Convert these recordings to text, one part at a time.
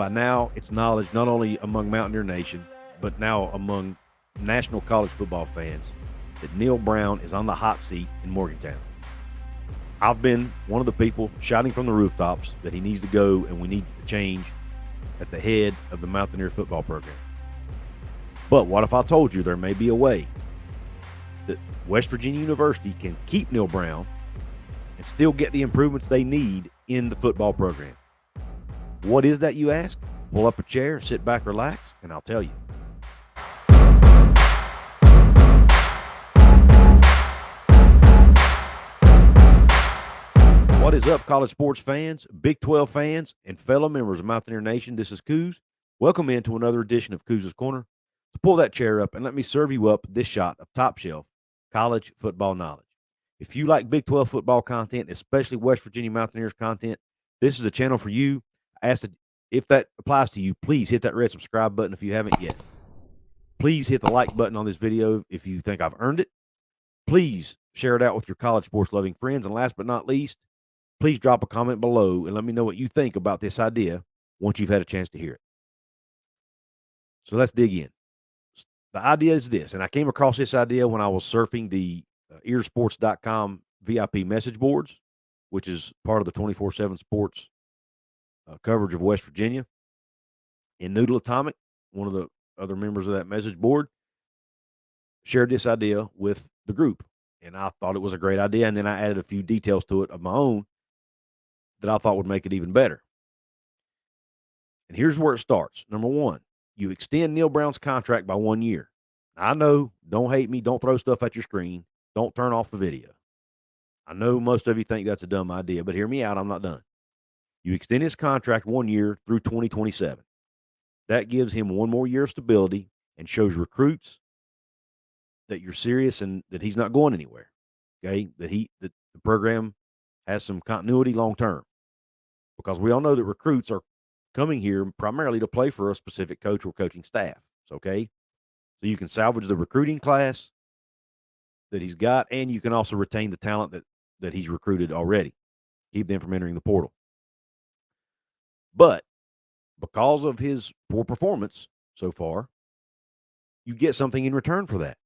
by now it's knowledge not only among Mountaineer Nation, but now among national college football fans that Neal Brown is on the hot seat in Morgantown. I've been one of the people shouting from the rooftops that he needs to go and we need a change at the head of the Mountaineer football program. But what if I told you there may be a way that West Virginia University can keep Neal Brown and still get the improvements they need in the football program? What is that, you ask? Pull up a chair, sit back, relax, and I'll tell you. What is up, college sports fans, Big 12 fans, and fellow members of Mountaineer Nation? This is Coos. Welcome into another edition of Coos' Corner. So pull that chair up and let me serve you up this shot of top shelf college football knowledge. If you like Big 12 football content, especially West Virginia Mountaineers content, this is a channel for you. I ask that if that applies to you, please hit that red subscribe button if you haven't yet. Please hit the like button on this video if you think I've earned it. Please share it out with your college sports loving friends. And last but not least, please drop a comment below and let me know what you think about this idea once you've had a chance to hear it. So let's dig in. The idea is this, and I came across this idea when I was surfing the earsports.com VIP message boards, which is part of the 24/7 sports coverage of West Virginia. And Noodle Atomic, one of the other members of that message board, shared this idea with the group. And I thought it was a great idea. And then I added a few details to it of my own that I thought would make it even better. And here's where it starts. Number one, you extend Neal Brown's contract by 1 year. I know, don't hate me, don't throw stuff at your screen, don't turn off the video. I know most of you think that's a dumb idea, but hear me out, I'm not done. You extend his contract 1 year through 2027. That gives him 1 more year of stability and shows recruits that you're serious and that he's not going anywhere. Okay, that the program has some continuity long term. Because we all know that recruits are coming here primarily to play for a specific coach or coaching staff. Okay. So you can salvage the recruiting class that he's got, and you can also retain the talent that he's recruited already. Keep them from entering the portal. But because of his poor performance so far, you get something in return for that.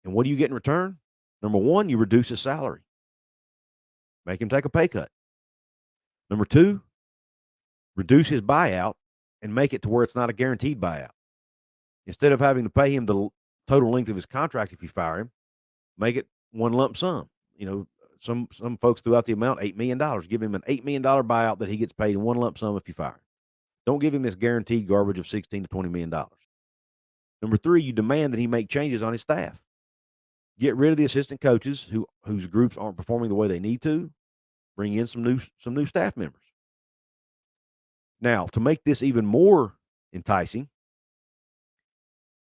And what do you get in return? Number one, you reduce his salary. Make him take a pay cut. Number two, reduce his buyout and make it to where it's not a guaranteed buyout. Instead of having to pay him the total length of his contract if you fire him, make it one lump sum. You know, some folks threw out the amount, $8 million. Give him an $8 million buyout that he gets paid in one lump sum if you fire him. Don't give him this guaranteed garbage of $16 to $20 million. Number three, you demand that he make changes on his staff. Get rid of the assistant coaches whose groups aren't performing the way they need to. Bring in some new staff members. Now, to make this even more enticing,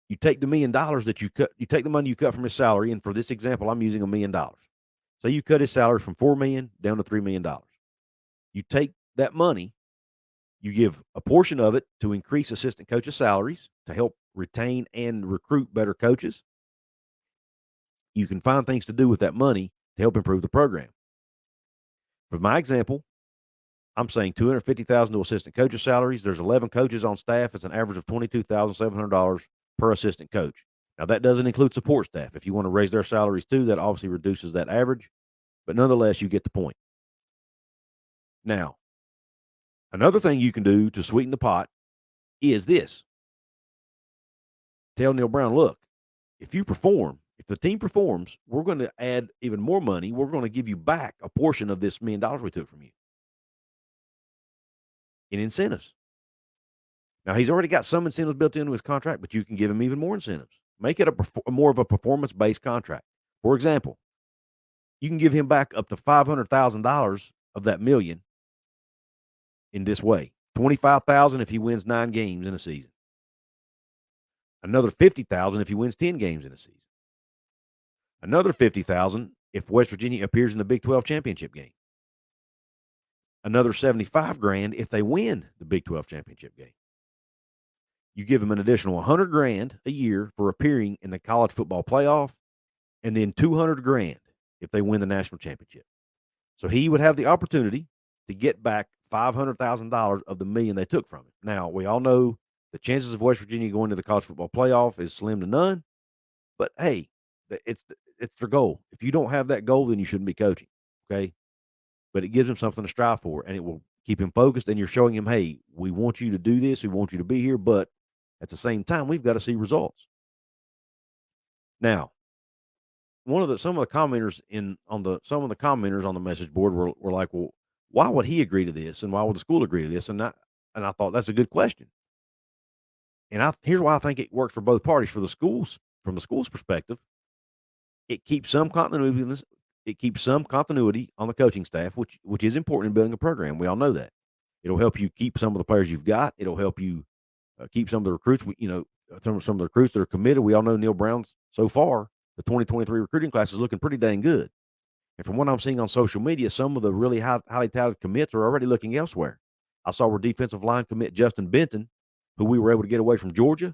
you take the $1 million that you cut, you take the money you cut from his salary, and for this example, I'm using $1 million. So you cut his salary from $4 million down to $3 million. You take that money, you give a portion of it to increase assistant coaches' salaries to help retain and recruit better coaches. You can find things to do with that money to help improve the program. For my example, I'm saying $250,000 to assistant coaches' salaries. There's 11 coaches on staff. It's an average of $22,700 per assistant coach. Now, that doesn't include support staff. If you want to raise their salaries too, that obviously reduces that average. But nonetheless, you get the point. Now, another thing you can do to sweeten the pot is this. Tell Neal Brown, look, if you perform, if the team performs, we're going to add even more money. We're going to give you back a portion of this $1 million we took from you in incentives. Now, he's already got some incentives built into his contract, but you can give him even more incentives. Make it a more of a performance-based contract. For example, you can give him back up to $500,000 of that $1 million in this way. $25,000 if he wins 9 games in a season. Another $50,000 if he wins 10 games in a season. Another $50,000 if West Virginia appears in the Big 12 championship game. Another $75,000 if they win the Big 12 championship game. You give him an additional $100,000 a year for appearing in the college football playoff, and then $200,000 if they win the national championship. So he would have the opportunity to get back $500,000 of the million they took from him. Now, we all know the chances of West Virginia going to the college football playoff is slim to none, but hey, it's their goal. If you don't have that goal, then you shouldn't be coaching, okay? But it gives him something to strive for, and it will keep him focused, and you're showing him, hey, we want you to do this, we want you to be here, but at the same time, we've got to see results. Now, some of the commenters on the message board were like, well, why would he agree to this, and why would the school agree to this? And I thought that's a good question. And here's why I think it works for both parties. For the schools, from the school's perspective, it keeps some continuity in this. It keeps some continuity on the coaching staff, which is important in building a program. We all know that. It'll help you keep some of the players you've got. It'll help you keep some of the recruits. Some of the recruits that are committed. We all know Neal Brown's so far. The 2023 recruiting class is looking pretty dang good. And from what I'm seeing on social media, some of the really highly touted commits are already looking elsewhere. I saw where defensive line commit Justin Benton, who we were able to get away from Georgia,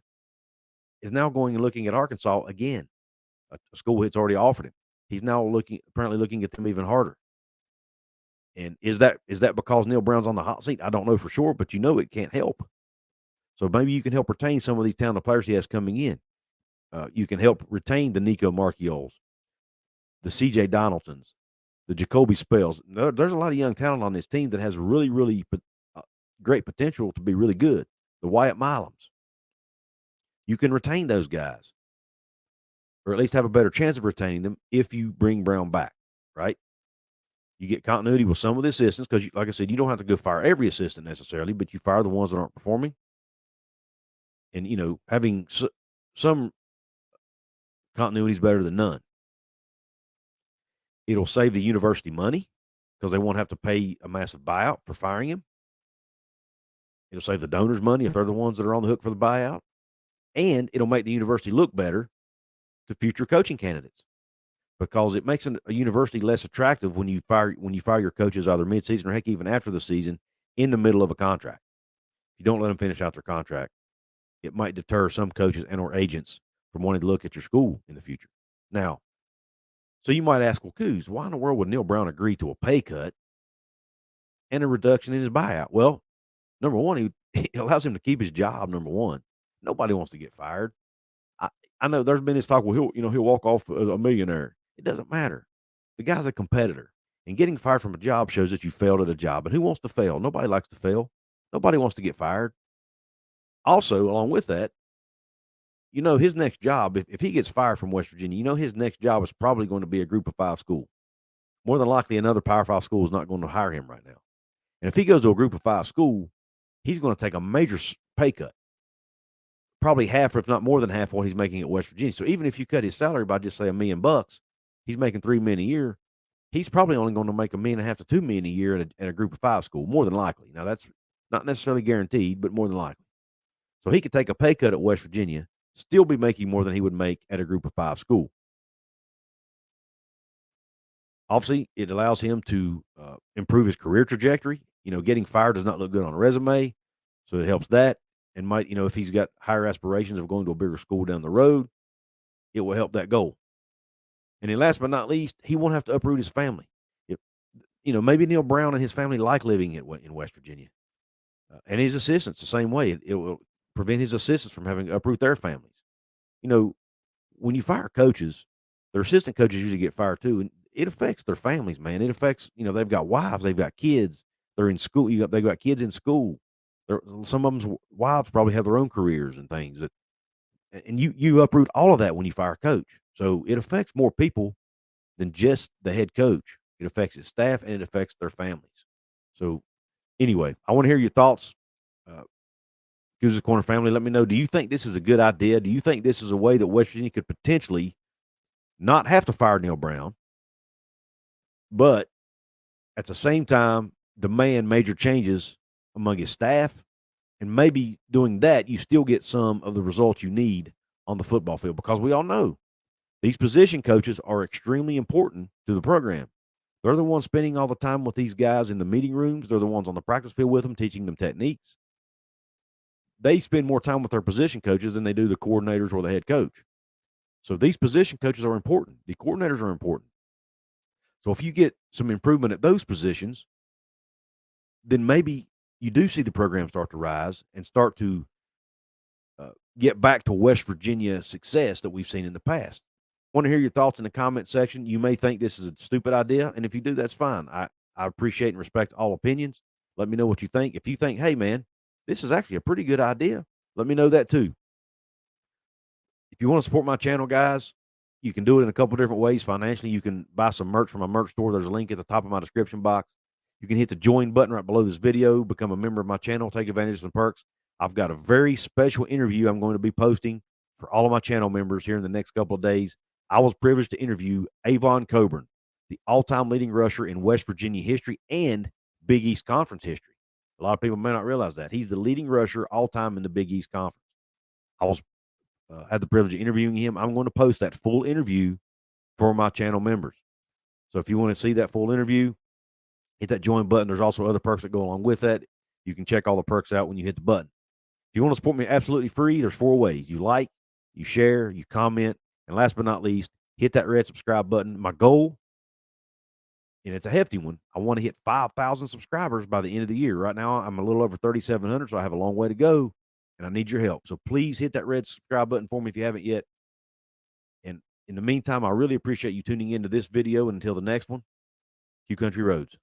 is now going and looking at Arkansas again, a school that's already offered him. He's now apparently looking at them even harder. And is that because Neal Brown's on the hot seat? I don't know for sure, but it can't help. So maybe you can help retain some of these talented players he has coming in. You can help retain the Nico Marchiols, the C.J. Donaldsons, the Jacoby Spells. There's a lot of young talent on this team that has really, really great potential to be really good. The Wyatt Milums. You can retain those guys, or at least have a better chance of retaining them if you bring Brown back, right? You get continuity with some of the assistants because, like I said, you don't have to go fire every assistant necessarily, but you fire the ones that aren't performing. And, having some continuity is better than none. It'll save the university money because they won't have to pay a massive buyout for firing him. It'll save the donors money if they're the ones that are on the hook for the buyout. And it'll make the university look better to future coaching candidates because it makes a university less attractive when you fire your coaches either midseason or heck even after the season in the middle of a contract. If you don't let them finish out their contract, it might deter some coaches and or agents from wanting to look at your school in the future. Now, so you might ask, well, Coos, why in the world would Neal Brown agree to a pay cut and a reduction in his buyout? Well, number one, it allows him to keep his job. Number one, nobody wants to get fired. I know there's been this talk. Well, he'll walk off a millionaire. It doesn't matter. The guy's a competitor, and getting fired from a job shows that you failed at a job. And who wants to fail? Nobody likes to fail. Nobody wants to get fired. Also, along with that, his next job, if he gets fired from West Virginia, his next job is probably going to be a Group of 5 school. More than likely, another Power 5 school is not going to hire him right now. And if he goes to a Group of 5 school, he's going to take a major pay cut. Probably half, if not more than half, what he's making at West Virginia. So even if you cut his salary by just say $1 million, he's making $3 million a year. He's probably only going to make $1.5 million to $2 million a year at a Group of 5 school, more than likely. Now that's not necessarily guaranteed, but more than likely. So he could take a pay cut at West Virginia, still be making more than he would make at a Group of 5 school. Obviously, it allows him to improve his career trajectory. Getting fired does not look good on a resume, so it helps that. And might, if he's got higher aspirations of going to a bigger school down the road, it will help that goal. And then last but not least, he won't have to uproot his family. Maybe Neal Brown and his family like living in West Virginia. And his assistants the same way. It will prevent his assistants from having to uproot their families. When you fire coaches, their assistant coaches usually get fired too, and it affects their families, man. It affects, they've got wives, they've got kids, they're in school. They've got kids in school. Some of them's wives probably have their own careers and things and you uproot all of that when you fire a coach. So it affects more people than just the head coach. It affects his staff and it affects their families. So anyway, I want to hear your thoughts. Coos' Corner family, let me know. Do you think this is a good idea? Do you think this is a way that West Virginia could potentially not have to fire Neal Brown, but at the same time demand major changes among his staff? And maybe doing that, you still get some of the results you need on the football field, because we all know these position coaches are extremely important to the program. They're the ones spending all the time with these guys in the meeting rooms. They're the ones on the practice field with them, teaching them techniques. They spend more time with their position coaches than they do the coordinators or the head coach. So these position coaches are important. The coordinators are important. So if you get some improvement at those positions, then maybe you do see the program start to rise and start to get back to West Virginia success that we've seen in the past. Want to hear your thoughts in the comment section. You may think this is a stupid idea, and if you do, that's fine. I appreciate and respect all opinions. Let me know what you think. If you think, hey, man, this is actually a pretty good idea, let me know that too. If you want to support my channel, guys, you can do it in a couple different ways. Financially, you can buy some merch from my merch store. There's a link at the top of my description box. You can hit the join button right below this video, become a member of my channel, take advantage of some perks. I've got a very special interview I'm going to be posting for all of my channel members here in the next couple of days. I was privileged to interview Avon Coburn, the all-time leading rusher in West Virginia history and Big East Conference history. A lot of people may not realize that. He's the leading rusher all-time in the Big East Conference. I was had the privilege of interviewing him. I'm going to post that full interview for my channel members. So if you want to see that full interview, hit that join button. There's also other perks that go along with that. You can check all the perks out when you hit the button. If you want to support me absolutely free, there's 4 ways. You like, you share, you comment, and last but not least, hit that red subscribe button. My goal, and it's a hefty one, I want to hit 5,000 subscribers by the end of the year. Right now, I'm a little over 3,700, so I have a long way to go, and I need your help. So please hit that red subscribe button for me if you haven't yet. And in the meantime, I really appreciate you tuning into this video. And until the next one, Q Country Roads.